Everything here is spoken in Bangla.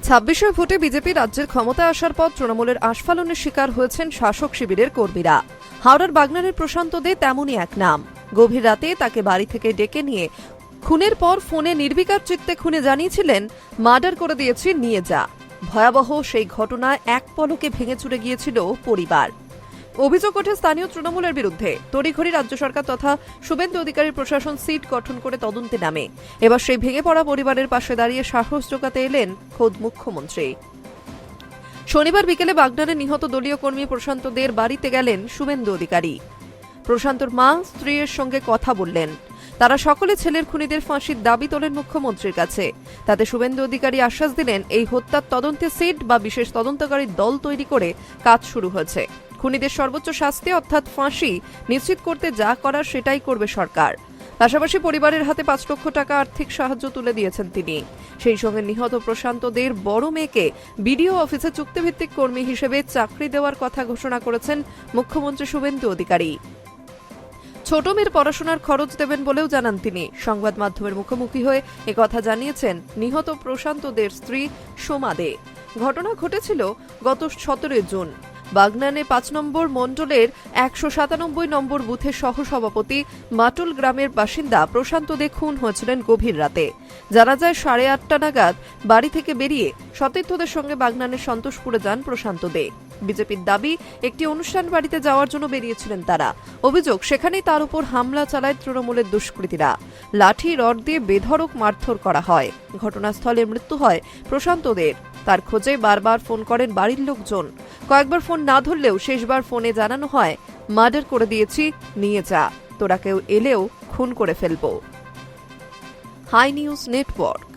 26 ভোটে বিজেপি রাজ্যের ক্ষমতায় আসার পর তৃণমূলের আস্ফালনের শিকার হয়েছেন শাসক শিবিরের কর্মীরা। হাওড়ার বাগনানের প্রশান্ত দে তেমনই এক নাম। গভীর রাতে তাকে বাড়ি থেকে ডেকে নিয়ে খুনের পর ফোনে নির্বিকার চিত্তে খুনে জানিয়েছিলেন, মার্ডার করে দিয়েছি, নিয়ে যা। ভয়াবহ সেই ঘটনায় এক পলকে ভেঙে চুরে গিয়েছিল পরিবার। অভিযোগ ওঠে স্থানীয় তৃণমূলের বিরুদ্ধে। তড়িঘড়ি রাজ্য সরকার তথা শুভেন্দু অধিকারীর প্রশাসন সিট গঠন করে তদন্তে নামে। এবার সেই ভেঙে পড়া পরিবারের পাশে দাঁড়িয়ে সাহস জোগাতে এলেন খোদ মুখ্যমন্ত্রী। শনিবার বিকেলে বাগনানে নিহত দলীয় কর্মী প্রশান্ত দের বাড়িতে গেলেন শুভেন্দু অধিকারী। প্রশান্তর মা স্ত্রীর সঙ্গে কথা বললেন। তারা সকলে ছেলের খুনিদের ফাঁসির দাবি তোলেন মুখ্যমন্ত্রীর কাছে। তাতে শুভেন্দু অধিকারী আশ্বাস দিলেন, এই হত্যার তদন্তে সিট বা বিশেষ তদন্তকারী দল তৈরি করে কাজ শুরু হয়েছে। খুনিদের সর্বোচ্চ শাস্তি অর্থাৎ ফাঁসি নিশ্চিত করতে যা করার সেটাই করবে সরকার। পাশাপাশি পরিবারের হাতে 5 লক্ষ টাকা আর্থিক সাহায্য তুলে দিয়েছেন তিনি। সেই সঙ্গে নিহত প্রশান্ত দের বড় মেয়েকে বিডিও অফিসে চুক্তিভিত্তিক কর্মী হিসেবে চাকরি দেওয়ার কথা ঘোষণা করেছেন মুখ্যমন্ত্রী শুভেন্দু অধিকারী। ছোট মেয়ের পড়াশোনার খরচ দেবেন বলেও জানান তিনি। সংবাদ মাধ্যমের মুখোমুখি হয়ে একথা জানিয়েছেন নিহত প্রশান্ত দের স্ত্রী সোমা দে। ঘটনা ঘটেছিল গত 17 জুন। বাগনানে 5 নম্বর মণ্ডলের 197 নম্বর বুথের সহসভাপতি মাটুল গ্রামের বাসিন্দা প্রশান্ত দে খুন হয়েছিলেন গভীর রাতে। জানা যায় 8:30 নাগাদ বাড়ি থেকে বেরিয়ে সতীর্থদের সঙ্গে বাগনানের সন্তোষপুরে যান প্রশান্ত দে। বিজেপির দাবি, একটি অনুষ্ঠান বাড়িতে যাওয়ার জন্য বেরিয়েছিলেন তারা। অভিযোগ, সেখানেই তার উপর হামলা চালায় তৃণমূলের দুষ্কৃতীরা। লাঠি রড দিয়ে বেধড়ক মারধর করা হয়। ঘটনাস্থলে মৃত্যু হয় প্রশান্ত দের। তার খোঁজে বারবার ফোন করেন বাড়ির লোকজন। কয়েকবার ফোন না ধরলেও শেষবার ফোনে জানানো হয়, মার্ডার করে দিয়েছি, নিয়ে যা, তোরা কেউ এলেও খুন করে ফেলবো। Hi news network.